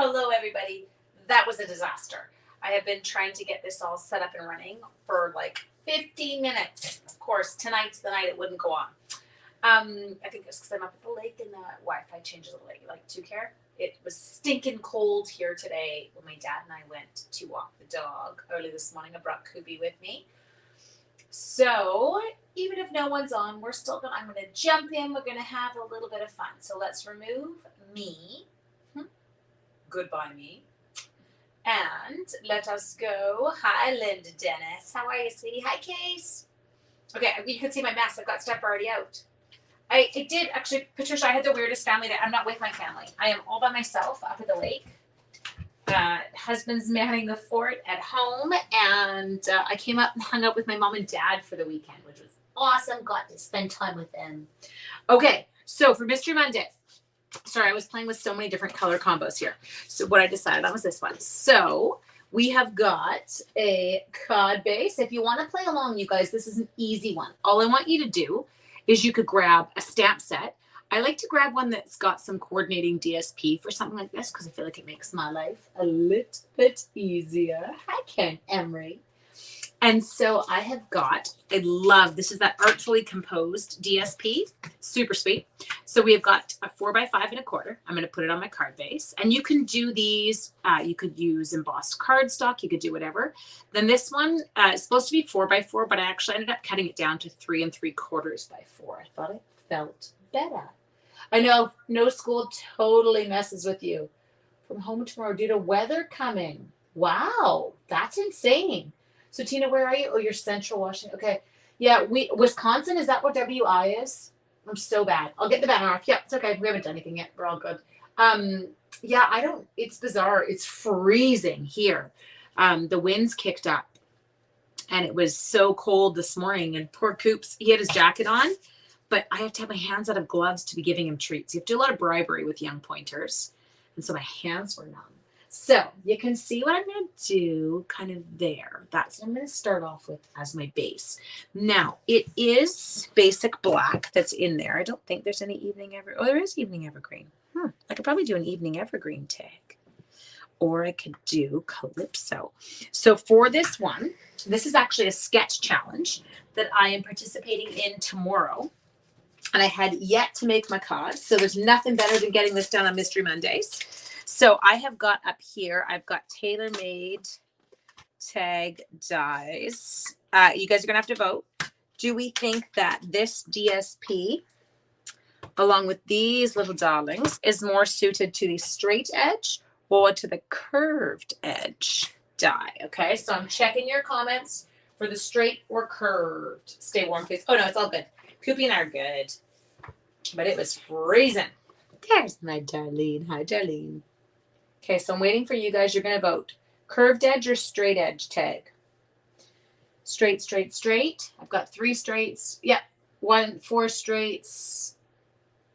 Hello, everybody. That was a disaster. I have been trying to get this all set up and running for like 15 minutes. Of course, tonight's the night it wouldn't go on. I think it's because I'm up at the lake and the Wi-Fi changes a little. You like to care? It was stinking cold here today when my dad and I went to walk the dog early this morning. I brought Kubi with me. So even if no one's on, I'm going to jump in. We're going to have a little bit of fun. So let's remove me. Goodbye, me. And let us go. Hi, Linda Dennis. How are you, sweetie? Hi, Case. Okay, you can see my mess. I've got stuff already out. It did, actually, Patricia, I had the weirdest family day. I'm not with my family. I am all by myself up at the lake. Husband's manning the fort at home. And I came up and hung out with my mom and dad for the weekend, which was awesome. Got to spend time with them. Okay, so for Mystery Monday. Sorry, I was playing with so many different color combos here. So what I decided on was this one. So we have got a card base. If you want to play along, you guys, this is an easy one. All I want you to do is you could grab a stamp set. I like to grab one that's got some coordinating DSP for something like this because I feel like it makes my life a little bit easier. Hi, Ken Emery. And so I have got, this is that artfully composed DSP, super sweet. So we have got a 4x5 1/4. I'm going to put it on my card base. And you can do these, you could use embossed cardstock, you could do whatever. Then this one is supposed to be 4x4, but I actually ended up cutting it down to 3 3/4 by 4. I thought it felt better. I know, no school totally messes with you. From home tomorrow due to weather coming. Wow, that's insane. So Tina, where are you? Oh, you're Central Washington. Okay. Yeah, Wisconsin, is that what WI is? I'm so bad. I'll get the banner off. Yeah, it's okay. We haven't done anything yet. We're all good. Yeah, it's bizarre. It's freezing here. The winds kicked up and it was so cold this morning, and poor Coops, he had his jacket on, but I have to have my hands out of gloves to be giving him treats. You have to do a lot of bribery with young pointers. And so my hands were numb. So you can see what I'm going to do kind of there. That's what I'm going to start off with as my base. Now, it is basic black that's in there. I don't think there's any evening evergreen. Oh, there is evening evergreen. I could probably do an evening evergreen tag. Or I could do Calypso. So for this one, this is actually a sketch challenge that I am participating in tomorrow. And I had yet to make my cards. So there's nothing better than getting this done on Mystery Mondays. So I have got up here, I've got tailor-made tag dies. You guys are going to have to vote. Do we think that this DSP, along with these little darlings, is more suited to the straight edge or to the curved edge die? Okay, so I'm checking your comments for the straight or curved. Stay warm, please. Oh, no, it's all good. Koopy and I are good. But it was freezing. There's my Darlene. Hi, Darlene. Okay, so I'm waiting for you guys. You're going to vote. Curved edge or straight edge tag? Straight, straight, straight. I've got 3 straights. Yep. 4 straights.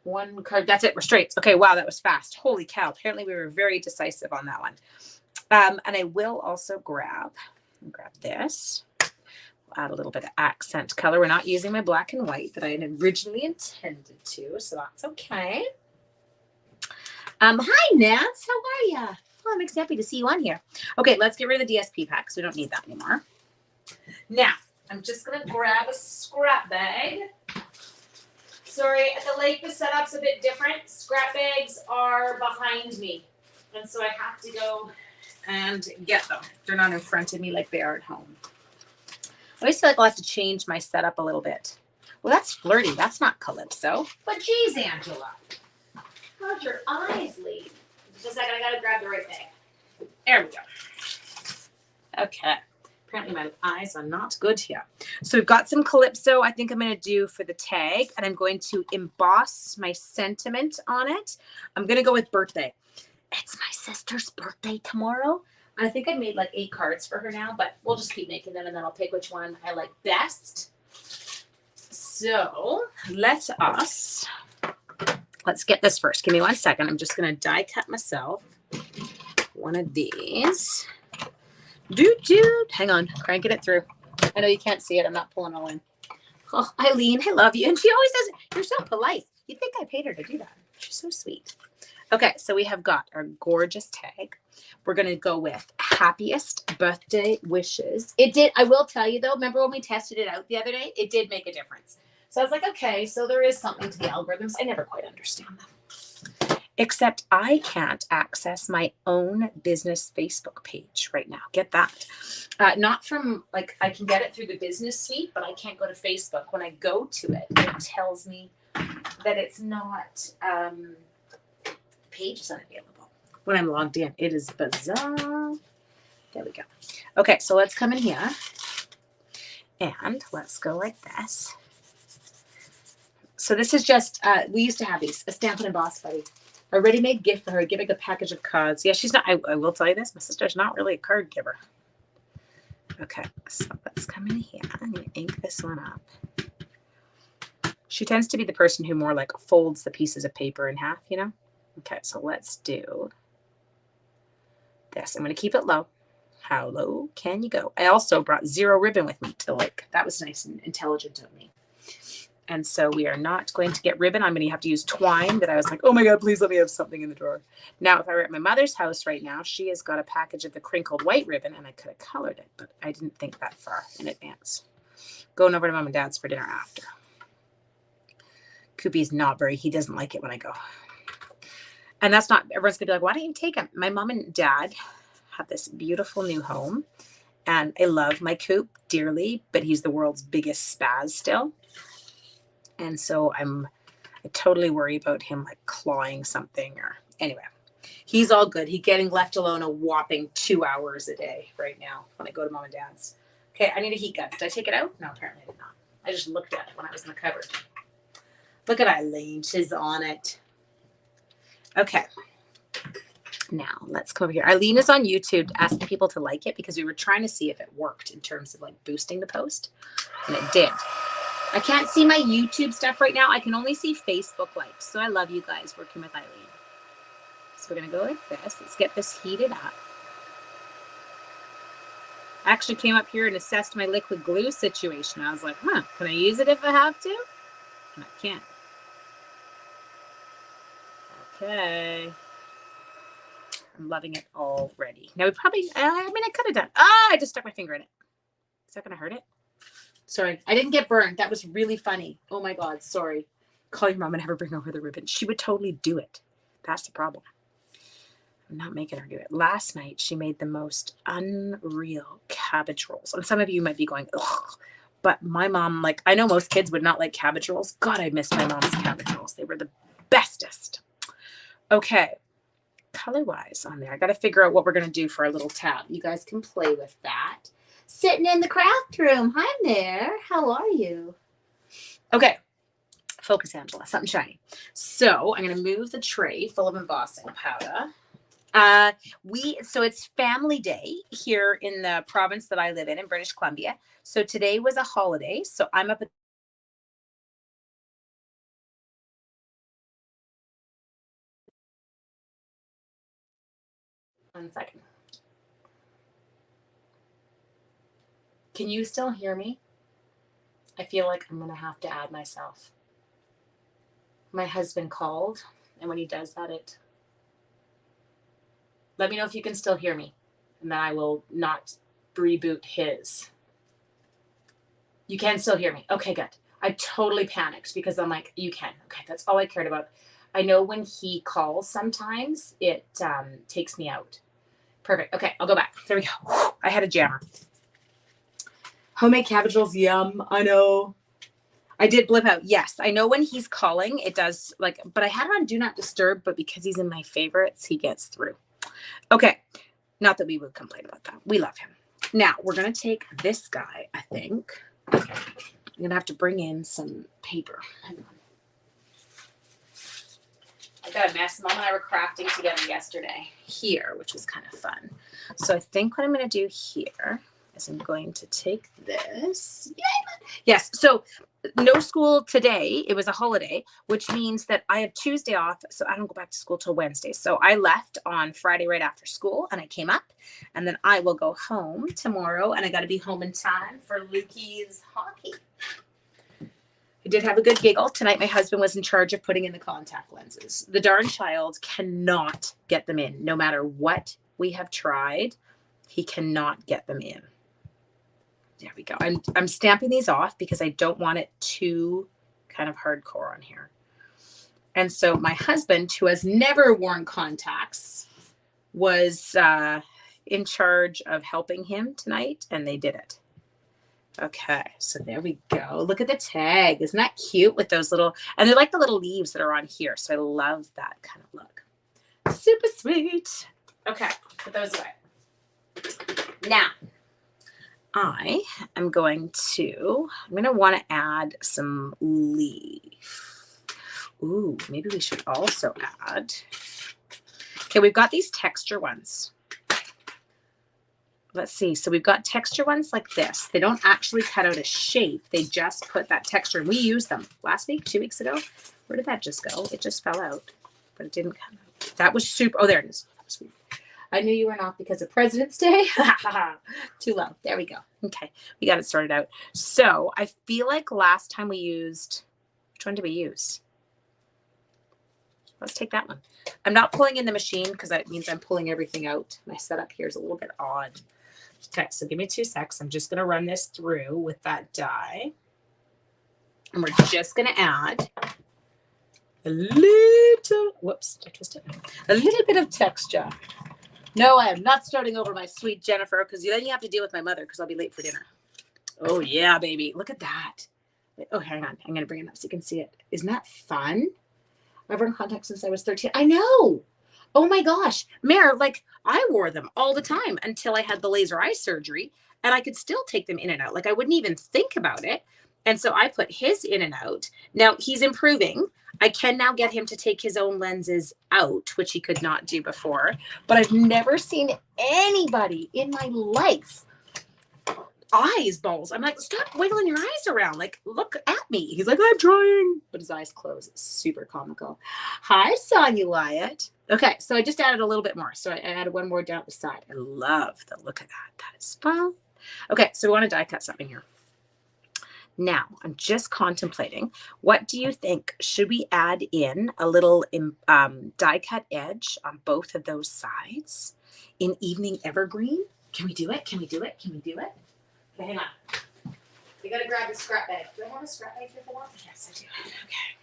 1 curved. That's it. We're straights. Okay, wow, that was fast. Holy cow. Apparently we were very decisive on that one. And I will also grab this. We'll add a little bit of accent color. We're not using my black and white that I had originally intended to, so that's okay. Hi, Nance. How are you? Oh, I'm happy to see you on here. Okay, let's get rid of the DSP pack because we don't need that anymore. Now, I'm just going to grab a scrap bag. Sorry, at the lake, the setup's a bit different. Scrap bags are behind me, and so I have to go and get them. They're not in front of me like they are at home. I always feel like I'll have to change my setup a little bit. Well, that's flirty. That's not Calypso. But geez, Angela. How'd your eyes leave? Just a second, I gotta grab the right thing. There we go. Okay. Apparently my eyes are not good here. So we've got some Calypso I think I'm gonna do for the tag, and I'm going to emboss my sentiment on it. I'm gonna go with birthday. It's my sister's birthday tomorrow. I think I made like 8 cards for her now, but we'll just keep making them and then I'll pick which one I like best. So let's get this first. Give me 1 second. I'm just going to die cut myself one of these. Hang on. Cranking it through. I know you can't see it. I'm not pulling all in. Oh, Eileen, I love you. And she always does it. You're so polite. You'd think I paid her to do that. She's so sweet. Okay, so we have got our gorgeous tag. We're going to go with happiest birthday wishes. It did, I will tell you though, remember when we tested it out the other day? It did make a difference. So I was like, okay, so there is something to the algorithms. I never quite understand them. Except I can't access my own business Facebook page right now. Get that. Not from, like, I can get it through the business suite, but I can't go to Facebook. When I go to it, it tells me that it's not, page is unavailable. When I'm logged in, it is bizarre. There we go. Okay, so let's come in here and let's go like this. So this is just, we used to have these, a Stampin' and Boss buddy. A ready-made gift for her, giving a package of cards. Yeah, she's not, I will tell you this, my sister's not really a card giver. Okay, so let's come in here. I'm going to ink this one up. She tends to be the person who more like folds the pieces of paper in half, you know? Okay, so let's do this. I'm going to keep it low. How low can you go? I also brought zero ribbon with me to the lake. That was nice and intelligent of me. And so we are not going to get ribbon. I'm going to have to use twine that I was like, oh my God, please let me have something in the drawer. Now, if I were at my mother's house right now, she has got a package of the crinkled white ribbon and I could have colored it, but I didn't think that far in advance. Going over to Mom and Dad's for dinner after. Koopy's not very, he doesn't like it when I go. And that's not, everyone's going to be like, why don't you take him? My mom and dad have this beautiful new home. And I love my Coop dearly, but he's the world's biggest spaz still. And so I totally worry about him like clawing something or anyway. He's all good. He's getting left alone a whopping 2 hours a day right now when I go to Mom and Dad's. Okay, I need a heat gun. Did I take it out? No, apparently I did not. I just looked at it when I was in the cupboard. Look at Eileen. She's on it. Okay. Now let's come over here. Eileen is on YouTube asking people to like it because we were trying to see if it worked in terms of like boosting the post. And it did. I can't see my YouTube stuff right now. I can only see Facebook likes. So I love you guys working with Eileen. So we're going to go like this. Let's get this heated up. I actually came up here and assessed my liquid glue situation. I was like, can I use it if I have to? And I can't. Okay. I'm loving it already. Now we probably, I could have done, I just stuck my finger in it. Is that going to hurt it? Sorry, I didn't get burned. That was really funny. Oh my God, sorry. Call your mom and have her bring over the ribbon. She would totally do it. That's the problem. I'm not making her do it. Last night, she made the most unreal cabbage rolls. And some of you might be going, ugh. But my mom, like, I know most kids would not like cabbage rolls. God, I missed my mom's cabbage rolls. They were the bestest. Okay. Color-wise on there. I got to figure out what we're going to do for our little tab. You guys can play with that. Sitting in the craft room. Hi there. How are you? Okay. Focus, Angela. Something shiny. So I'm going to move the tray full of embossing powder. So it's family day here in the province that I live in British Columbia. So today was a holiday. So I'm up at 1 second. Can you still hear me? I feel like I'm going to have to add myself. My husband called, and when he does that, let me know if you can still hear me, and then I will not reboot his. You can still hear me. Okay, good. I totally panicked because I'm like, you can. Okay, that's all I cared about. I know when he calls sometimes, it takes me out. Perfect. Okay, I'll go back. There we go. I had a jammer. Homemade cabbage rolls, yum. I know. I did blip out. Yes, I know when he's calling, it does like, but I had it on Do Not Disturb, but because he's in my favorites, he gets through. Okay. Not that we would complain about that. We love him. Now, we're going to take this guy, I think. I'm going to have to bring in some paper. Hang on. I got a mess. Mom and I were crafting together yesterday here, which was kind of fun. So I think what I'm going to do here is I'm going to take this. Yay! Yes. So no school today. It was a holiday, which means that I have Tuesday off. So I don't go back to school till Wednesday. So I left on Friday right after school and I came up and then I will go home tomorrow and I got to be home in time for Lukey's hockey. I I did have a good giggle. Tonight, my husband was in charge of putting in the contact lenses. The darn child cannot get them in. No matter what we have tried, he cannot get them in. There we go. I'm stamping these off because I don't want it too kind of hardcore on here. And so my husband, who has never worn contacts, was in charge of helping him tonight, and they did it. Okay, so there we go. Look at the tag. Isn't that cute with those little, and they're like the little leaves that are on here. So I love that kind of look. Super sweet. Okay, put those away. Now, I'm going to want to add some leaf. Ooh, maybe we should also add. Okay, we've got these texture ones. Let's see. So we've got texture ones like this. They don't actually cut out a shape. They just put that texture. We used them last week, 2 weeks ago. Where did that just go? It just fell out, but it didn't come out. That was super. Oh, there it is. That was sweet. I knew you were not because of President's Day. Too low. There we go. Okay. We got it sorted out. So I feel like last time we used, which one did we use? Let's take that one. I'm not pulling in the machine because that means I'm pulling everything out. My setup here is a little bit odd. Okay, so give me 2 seconds. I'm just going to run this through with that die. And we're just going to add a little, whoops, did I twist it? A little bit of texture. No, I am not starting over my sweet Jennifer because then you have to deal with my mother because I'll be late for dinner. Oh, yeah, baby. Look at that. Oh, hang on. I'm going to bring it up so you can see it. Isn't that fun? I've worn contacts since I was 13. I know. Oh my gosh. Mare, like I wore them all the time until I had the laser eye surgery and I could still take them in and out. Like I wouldn't even think about it. And so I put his in and out. Now he's improving. I can now get him to take his own lenses out, which he could not do before. But I've never seen anybody in my life eyes balls. I'm like, stop wiggling your eyes around. Like, look at me. He's like, I'm trying. But his eyes close. It's super comical. Hi, Sonia Wyatt. Okay, so I just added a little bit more. So I added one more down the side. I love the look of that. That is fun. Okay, so we want to die cut something here. Now, I'm just contemplating, what do you think? Should we add in a little die cut edge on both of those sides in Evening Evergreen? Can we do it? Can we do it? Can we do it? Okay, hang on. We gotta grab the scrap bag. Do I have a scrap bag here for that? Yes, I do. Okay.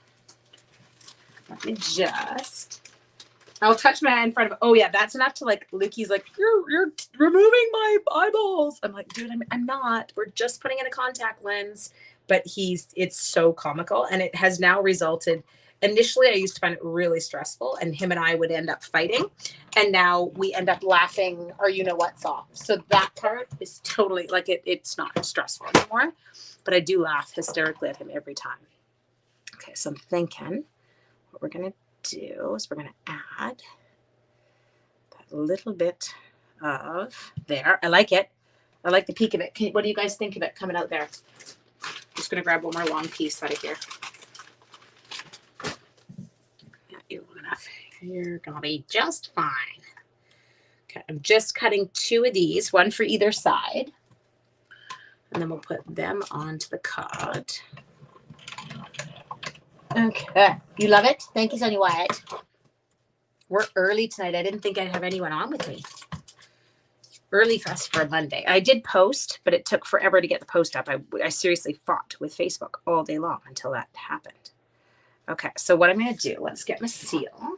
Let me just. I'll touch my hand in front of. Oh yeah, that's enough to like. Lukey's like, you're removing my eyeballs. I'm like, dude, I'm not. We're just putting in a contact lens. But it's so comical, and it has now resulted. Initially, I used to find it really stressful, and him and I would end up fighting, and now we end up laughing or you know what's off. So that part is totally like it's not stressful anymore, but I do laugh hysterically at him every time. Okay, so I'm thinking what we're gonna do is we're gonna add that little bit of there. I like it. I like the peak of it. What do you guys think of it coming out there? Just gonna grab one more long piece out of here. You're gonna be just fine. Okay, I'm just cutting 2 of these, one for either side, and then we'll put them onto the card. Okay, you love it. Thank you, Sonia Wyatt. We're early tonight. I didn't think I'd have anyone on with me. Early fest for a Monday. I did post, but it took forever to get the post up. I seriously fought with Facebook all day long until that happened. Okay, so what I'm going to do, let's get my seal.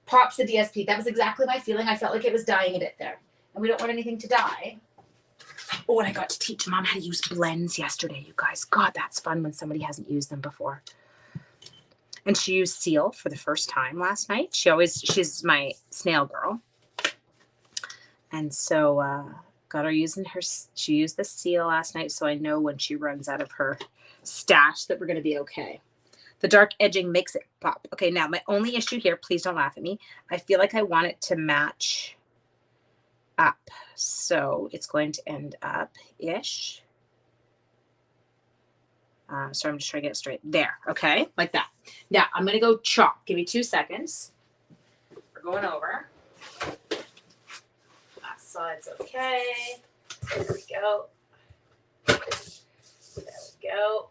Props to DSP. That was exactly my feeling. I felt like it was dying a bit there. And we don't want anything to die. Oh, and I got to teach Mom how to use blends yesterday, you guys. God, that's fun when somebody hasn't used them before. And she used seal for the first time last night. She's my snail girl. And so got her using she used the seal last night, so I know when she runs out of her stash that we're going to be okay. The dark edging makes it pop. Okay, now my only issue here, please don't laugh at me. I feel like I want it to match up. So it's going to end up-ish. So I'm just trying to get it straight. There, okay, like that. Now I'm going to go chop. Give me 2 seconds. We're going over. That side's okay. There we go. There we go.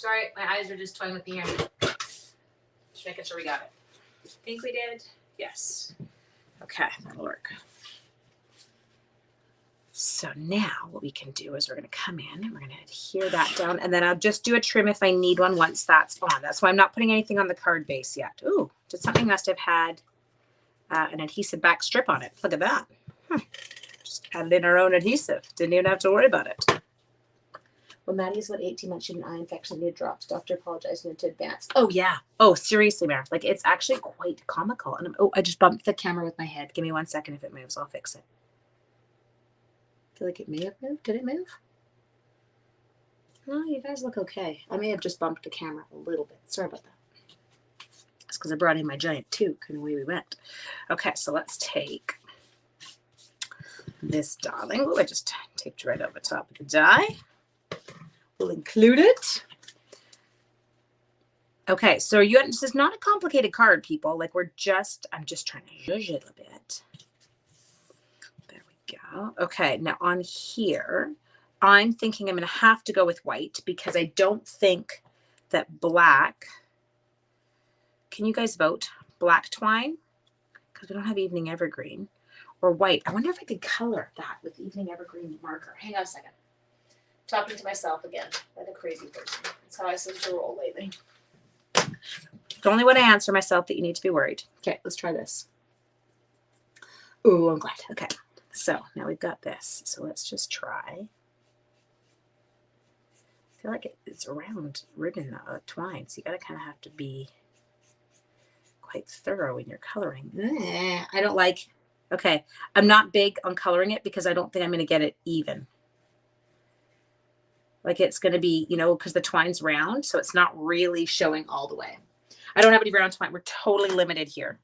Sorry, my eyes are just toying with me here. Just making sure we got it. Think we did? Yes. Okay, that'll work. So now what we can do is we're going to come in and we're going to adhere that down, and then I'll just do a trim if I need one once that's on. That's why I'm not putting anything on the card base yet. Ooh, something must have had an adhesive back strip on it. Look at that. Just added in our own adhesive. Didn't even have to worry about it. Well, Maddie's what 18 months in an eye infection needed drops. Doctor apologized in advance. Oh yeah. Oh seriously, Mara. Like it's actually quite comical. And I just bumped the camera with my head. Give me 1 second. If it moves, I'll fix it. I feel like it may have moved. Did it move? No, you guys look okay. I may have just bumped the camera a little bit. Sorry about that. It's because I brought in my giant toque and away we went. Okay, so let's take this darling. Oh, I just taped right over top of the die. We'll include it. Okay, so this is not a complicated card, people. Like I'm just trying to zhuzh it a bit. There we go. Okay, now on here, I'm thinking I'm going to have to go with white because I don't think that black. Can you guys vote? Black twine? Because we don't have evening evergreen. Or white. I wonder if I could color that with evening evergreen marker. Hang on a second. Talking to myself again, like a crazy person. That's how I seem to roll lately. It's only when I answer myself that you need to be worried. Okay, let's try this. Oh, I'm glad. Okay, so now we've got this. So let's just try. I feel like it's around ribbon twine, so you gotta kind of have to be quite thorough in your coloring. I don't like. Okay, I'm not big on coloring it because I don't think I'm gonna get it even. Like it's going to be, because the twine's round, so it's not really showing all the way. I don't have any round twine. We're totally limited here.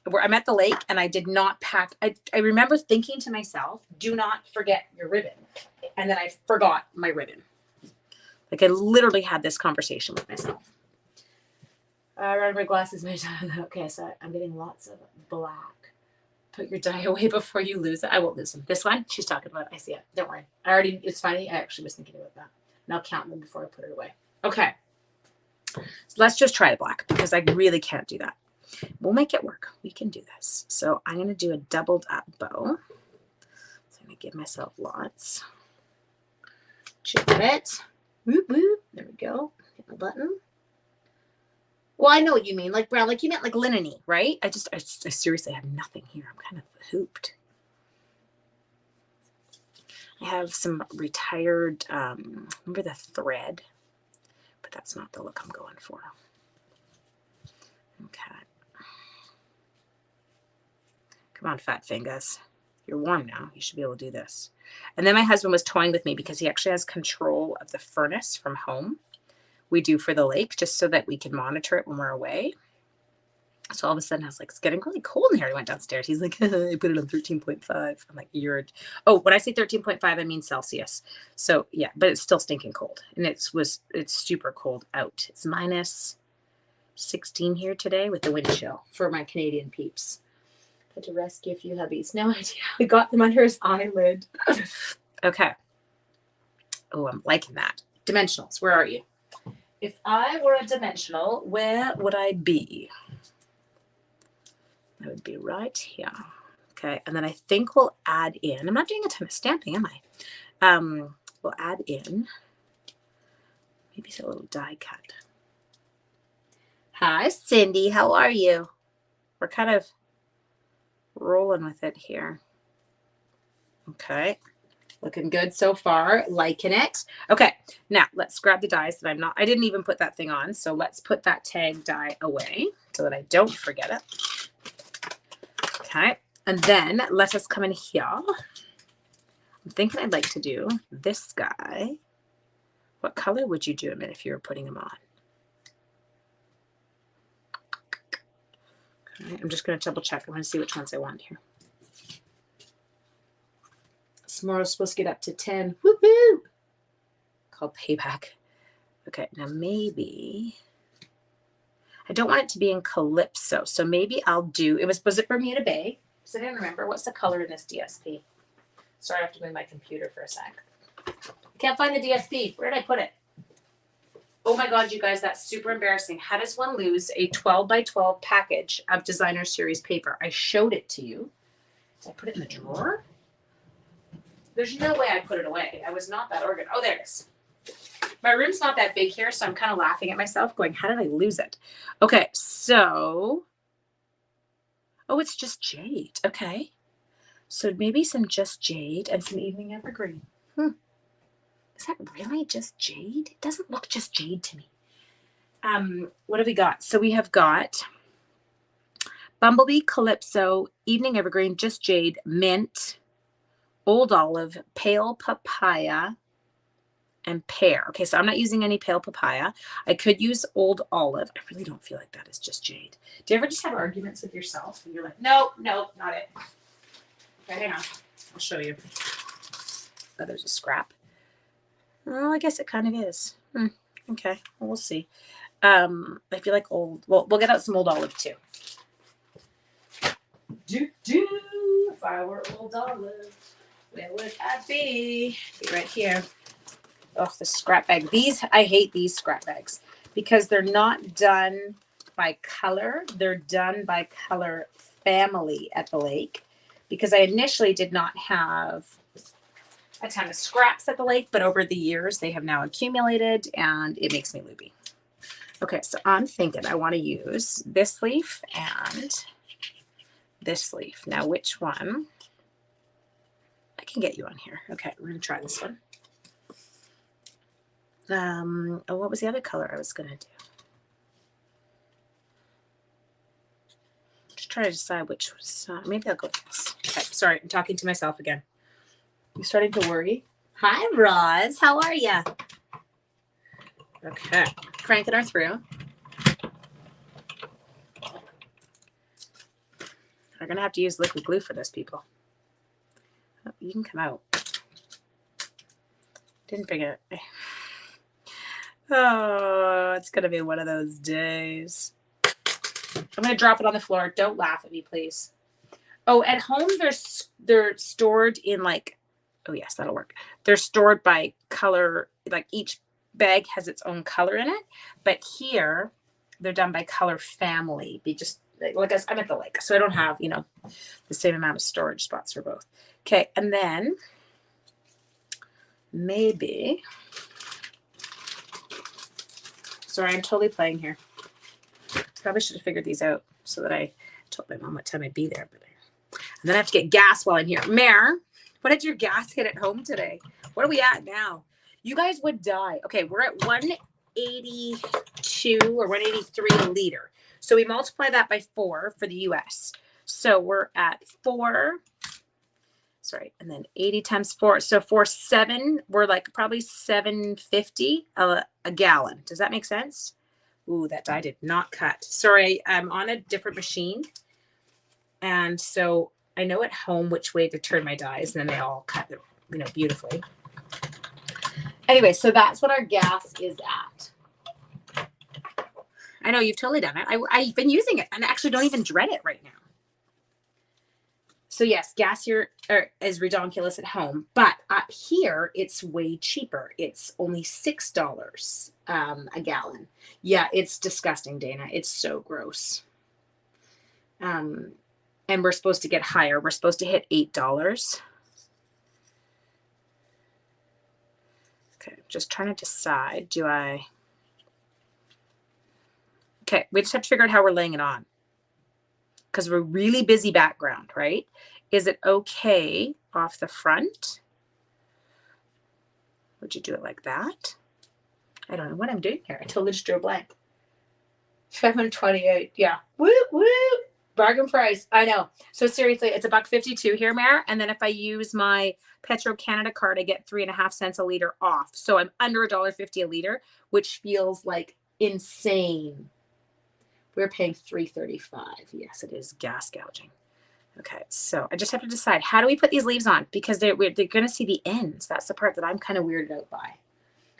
I'm at the lake and I did not pack. I remember thinking to myself, do not forget your ribbon. And then I forgot my ribbon. Like I literally had this conversation with myself. Around my glasses. Okay, so I'm getting lots of black. Put your die away before you lose it. I won't lose them. This one, she's talking about. I see it. Don't worry. It's funny. I actually was thinking about that. And I'll count them before I put it away. Okay. So let's just try the black because I really can't do that. We'll make it work. We can do this. So I'm going to do a doubled up bow. So I'm going to give myself lots. Chip it. Whoop, whoop. There we go. Hit my button. Well, I know what you mean, like brown, like you meant like linen-y, right? I seriously have nothing here. I'm kind of hooped. I have some retired, remember the thread, but that's not the look I'm going for. Okay. Come on, fat fingers. You're warm now. You should be able to do this. And then my husband was toying with me because he actually has control of the furnace from home. We do for the lake just so that we can monitor it when we're away. So all of a sudden I was like, it's getting really cold in here. He went downstairs. He's like, I put it on 13.5. I'm like, when I say 13.5, I mean Celsius. So yeah, but it's still stinking cold. And it's super cold out. It's minus 16 here today with the wind chill for my Canadian peeps. Had to rescue a few hubbies. No idea. I got them under his eyelid. Okay. Oh, I'm liking that. Dimensionals, where are you? If I were a dimensional, where would I be? I would be right here. Okay, and then I think we'll add in, I'm not doing a ton of stamping, am I? We'll add in, maybe a little die cut. Hi, Cindy, how are you? We're kind of rolling with it here. Okay. Looking good so far. Liking it. Okay. Now let's grab the dies that I didn't even put that thing on. So let's put that tag die away so that I don't forget it. Okay. And then let us come in here. I'm thinking I'd like to do this guy. What color would you do him in if you were putting him on? Okay. I'm just going to double check. I'm going to see which ones I want here. Tomorrow's supposed to get up to 10. Woohoo! Called payback. Okay, now maybe I don't want it to be in Calypso, so maybe I'll do. Was it Bermuda Bay? Because I didn't remember. What's the color in this DSP? Sorry, I have to move my computer for a sec. I can't find the DSP. Where did I put it? Oh my God, you guys, that's super embarrassing. How does one lose a 12 by 12 package of designer series paper? I showed it to you. Did I put it in the drawer? There's no way I put it away. I was not that organized. Oh, there it is. My room's not that big here, so I'm kind of laughing at myself going, how did I lose it? Okay, so, oh, it's just jade. Okay. So maybe some just jade and some evening evergreen. Is that really just jade? It doesn't look just jade to me. What have we got? So we have got Bumblebee, Calypso, Evening Evergreen, Just Jade, Mint, Old Olive, Pale Papaya, and Pear. Okay, so I'm not using any Pale Papaya. I could use Old Olive. I really don't feel like that is just jade. Do you ever just have arguments with yourself and you're like, no, not it. Okay, hang on. I'll show you. Oh, there's a scrap. Oh, I guess it kind of is. Okay, well, we'll see. I feel like old. Well, we'll get out some Old Olive too. If I were Old Olive, where would I be? Be right here. Oh, the scrap bag. I hate these scrap bags because they're not done by color. They're done by color family at the lake. Because I initially did not have a ton of scraps at the lake, but over the years they have now accumulated and it makes me loopy. Okay, so I'm thinking I want to use this leaf and this leaf. Now, which one? I can get you on here. Okay, we're going to try this one. Oh, what was the other color I was going to do? Just try to decide which was, maybe I'll go with this. Okay, sorry, I'm talking to myself again. You starting to worry? Hi, Roz. How are you? Okay, cranking her through. We're going to have to use liquid glue for this, people. Oh, you can come out. Didn't bring it. Oh, it's going to be one of those days. I'm going to drop it on the floor. Don't laugh at me, please. Oh, at home, they're stored in like, oh, yes, that'll work. They're stored by color. Like each bag has its own color in it. But here, they're done by color family. Be just like I'm at the lake, so I don't have, the same amount of storage spots for both. Okay, and then maybe, sorry, I'm totally playing here. Probably should have figured these out so that I told my mom what time I'd be there. But and then I have to get gas while I'm here. Mare, what did your gas hit at home today? What are we at now? You guys would die. Okay, we're at 182 or 183 a liter. So we multiply that by 4 for the US. So we're at 4. Sorry, and then 80 times 4. So for 7, we're like probably 750 a gallon. Does that make sense? Ooh, that die did not cut. Sorry, I'm on a different machine. And so I know at home which way to turn my dies, and then they all cut, beautifully. Anyway, so that's what our gas is at. I know you've totally done it. I've been using it and I actually don't even dread it right now. So yes, gas here is redonkulous at home, but up here it's way cheaper. It's only $6 a gallon. Yeah, it's disgusting, Dana. It's so gross. And we're supposed to get higher. We're supposed to hit $8. Okay, just trying to decide. Okay, we just have to figure out how we're laying it on. Because we're really busy background, right? Is it okay off the front? Would you do it like that? I don't know what I'm doing here. I totally just drew a blank. 728. Yeah. Woo, woo. Bargain price. I know. So seriously, it's $1.52 here, Mare. And then if I use my Petro-Canada card, I get 3.5 cents a liter off. So I'm under $1.50 a liter, which feels like insane. We're paying $3.35. Yes, it is gas gouging. Okay, so I just have to decide, how do we put these leaves on? Because they're going to see the ends. That's the part that I'm kind of weirded out by.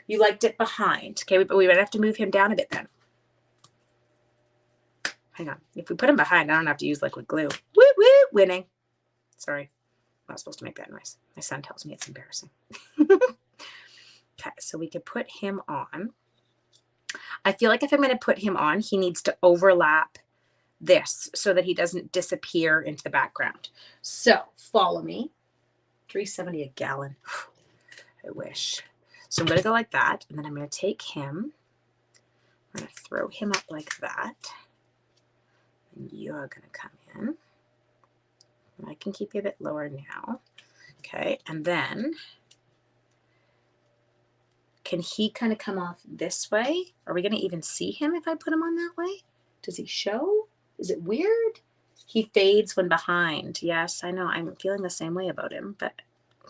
You liked it behind. Okay, but we might have to move him down a bit then. Hang on. If we put him behind, I don't have to use liquid glue. Woo, woo, winning. Sorry. I'm not supposed to make that noise. My son tells me it's embarrassing. Okay, so we could put him on. I feel like if I'm going to put him on, he needs to overlap this so that he doesn't disappear into the background. So follow me. $3.70 a gallon. I wish. So I'm going to go like that. And then I'm going to take him. I'm going to throw him up like that. And you're going to come in. And I can keep you a bit lower now. Okay. And then can he kind of come off this way? Are we going to even see him if I put him on that way? Does he show? Is it weird? He fades when behind. Yes, I know. I'm feeling the same way about him, but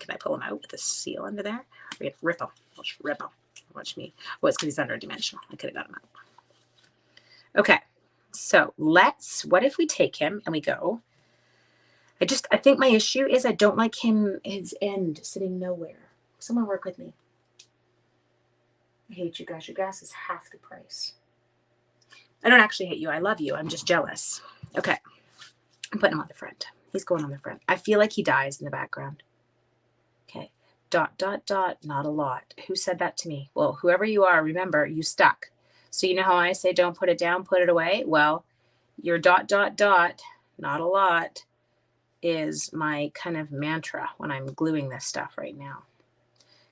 can I pull him out with the seal under there? We're going to rip him. I'll just rip him. Watch me. Well, it's because he's underdimensional. I could have got him out. Okay. So what if we take him and we go? I think my issue is I don't like his end sitting nowhere. Someone work with me. I hate you guys. Your gas is half the price. I don't actually hate you. I love you. I'm just jealous. Okay. I'm putting him on the front. He's going on the front. I feel like he dies in the background. Okay. ... Not a lot. Who said that to me? Well, whoever you are, remember, you stuck. So you know how I say don't put it down, put it away? Well, your ... not a lot is my kind of mantra when I'm gluing this stuff right now.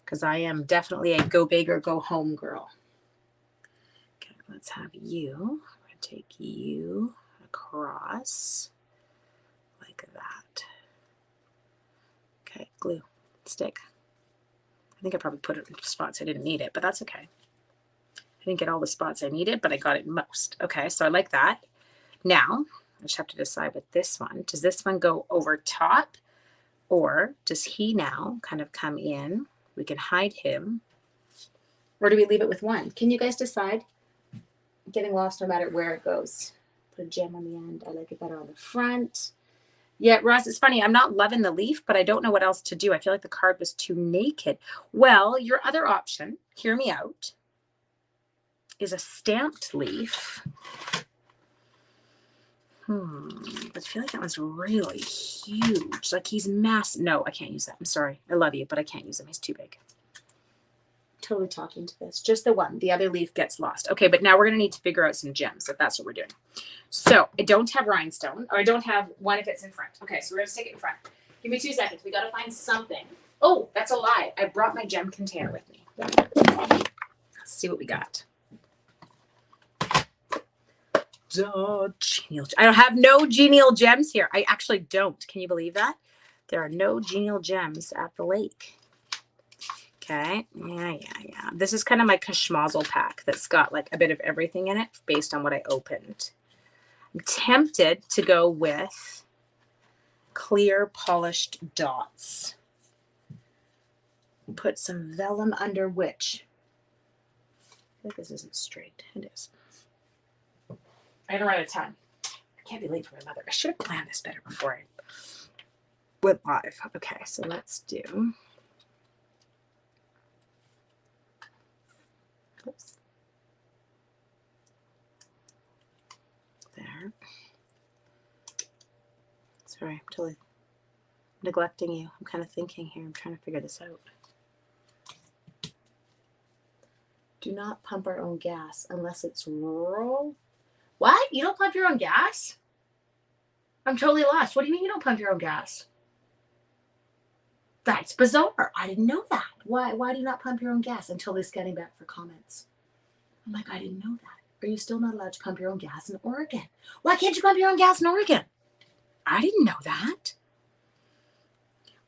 Because I am definitely a go big or go home girl. Okay, let's have you. I'm going to take you across like that. Okay, glue, stick. I think I probably put it in spots I didn't need it, but that's okay. I didn't get all the spots I needed, but I got it most. Okay, so I like that. Now, I just have to decide with this one. Does this one go over top? Or does he now kind of come in? We can hide him. Or do we leave it with one? Can you guys decide? I'm getting lost no matter where it goes. Put a gem on the end. I like it better on the front. Yeah, Ross, it's funny. I'm not loving the leaf, but I don't know what else to do. I feel like the card was too naked. Well, your other option, hear me out, is a stamped leaf. I feel like that one's really huge. Like he's massive. No, I can't use that. I'm sorry. I love you, but I can't use him. He's too big. Totally talking to this. Just the one. The other leaf gets lost. Okay, but now we're going to need to figure out some gems if that's what we're doing. So I don't have rhinestone, or I don't have one if it's in front. Okay, so we're going to stick it in front. Give me 2 seconds. We got to find something. Oh, that's a lie. I brought my gem container with me. Let's see what we got. I don't have no genial gems here. I actually don't. Can you believe that? There are no genial gems at the lake. Okay. Yeah. This is kind of my Kashmazel pack that's got like a bit of everything in it based on what I opened. I'm tempted to go with clear polished dots. Put some vellum under which. I think this isn't straight. It is. I gotta run out of time. I can't be late for my mother. I should have planned this better before I went live. Okay, so let's do. Oops. There. Sorry, I'm totally neglecting you. I'm kind of thinking here. I'm trying to figure this out. Do not pump our own gas unless it's rural. What? You don't pump your own gas? I'm totally lost. What do you mean you don't pump your own gas? That's bizarre. I didn't know that. Why do you not pump your own gas? Until he's getting back for comments. I'm like, I didn't know that. Are you still not allowed to pump your own gas in Oregon? Why can't you pump your own gas in Oregon? I didn't know that.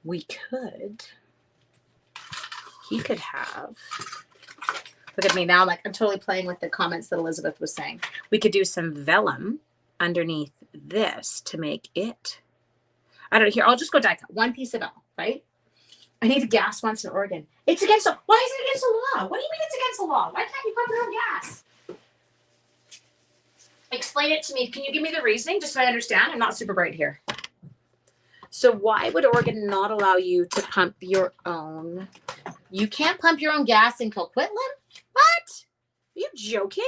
We could. He could have. Look at me now. I'm totally playing with the comments that Elizabeth was saying. We could do some vellum underneath this to make it. I don't know. Here, I'll just go die cut. One piece of vellum, right? I need a gas once in Oregon. It's against the. Why is it against the law? What do you mean it's against the law? Why can't you pump your own gas? Explain it to me. Can you give me the reasoning just so I understand? I'm not super bright here. So why would Oregon not allow you to pump your own? You can't pump your own gas in Coquitlam? What? Are you joking?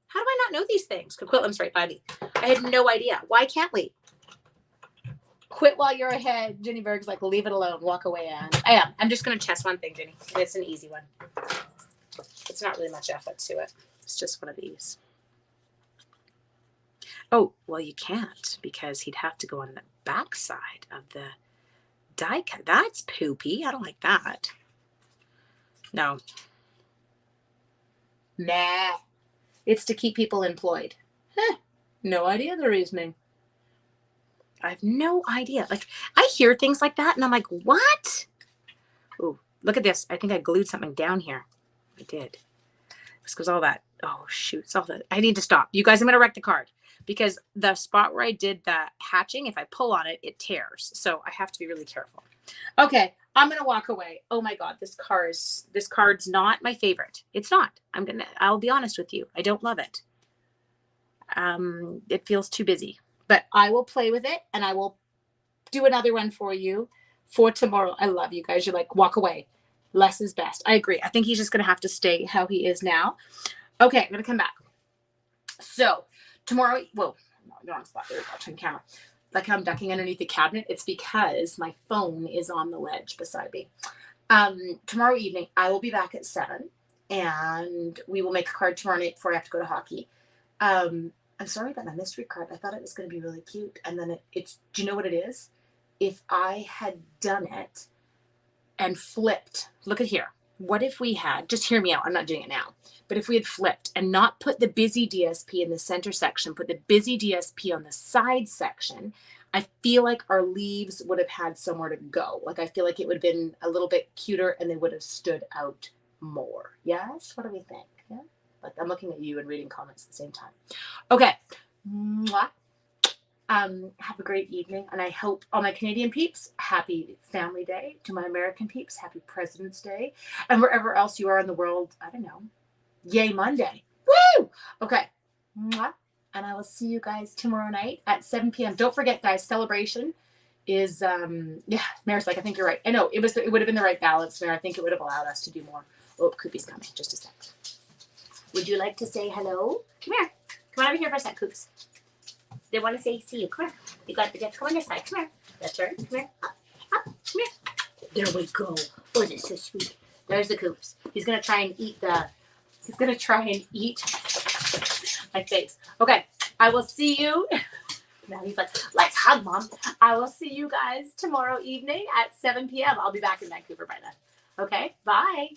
How do I not know these things? Coquitlam's right by me. I had no idea. Why can't we? Quit while you're ahead. Jenny Berg's like, leave it alone. Walk away, Anne. I am. I'm just going to test one thing, Jenny. It's an easy one. It's not really much effort to it. It's just one of these. Oh, well, you can't because he'd have to go on the back side of the die cut. That's poopy. I don't like that. No. Nah. It's to keep people employed. No idea the reasoning. I have no idea. Like, I hear things like that and I'm like, what? Ooh, look at this. I think I glued something down here. I did. This goes all that. Oh, shoot. It's all that. I need to stop. You guys, I'm going to wreck the card because the spot where I did the hatching, if I pull on it, it tears. So I have to be really careful. Okay. I'm going to walk away. Oh my God. This card's not my favorite. It's not. I'll be honest with you. I don't love it. It feels too busy, but I will play with it and I will do another one for you for tomorrow. I love you guys. You're like, walk away. Less is best. I agree. I think he's just going to have to stay how he is now. Okay. I'm going to come back. So tomorrow, whoa, no, wrong spot. There we go. Turn camera. Like I'm ducking underneath the cabinet. It's because my phone is on the ledge beside me. Tomorrow evening, I will be back at 7 and we will make a card tomorrow night before I have to go to hockey. I'm sorry about my mystery card. I thought it was going to be really cute. And then it's, do you know what it is? If I had done it and flipped, look at here. What if we had, just hear me out. I'm not doing it now, but if we had flipped and not put the busy DSP in the center section, put the busy DSP on the side section, I feel like our leaves would have had somewhere to go. Like, I feel like it would have been a little bit cuter and they would have stood out more. Yes? What do we think? Yeah. Like, I'm looking at you and reading comments at the same time. Okay. Mwah. Have a great evening. And I hope all my Canadian peeps, happy Family Day. To my American peeps, happy President's Day. And wherever else you are in the world, I don't know. Yay Monday. Woo! Okay. Mwah. And I will see you guys tomorrow night at 7 p.m. Don't forget, guys, celebration is, yeah, Mary's like, I think you're right. I know, it would have been the right balance, Mary. I think it would have allowed us to do more. Oh, Koopy's coming. Just a sec. Would you like to say hello? Come here. Come on over here for a sec, Koops. They want to say see you. Come here. You got to come on this side. Come here. That's right. Come here. Up. Come here. There we go. Oh, this is so sweet. There's the Koops. He's going to try and eat my face. Okay. I will see you. Now he's like, let's hug, Mom. I will see you guys tomorrow evening at 7 p.m. I'll be back in Vancouver by then. Okay. Bye.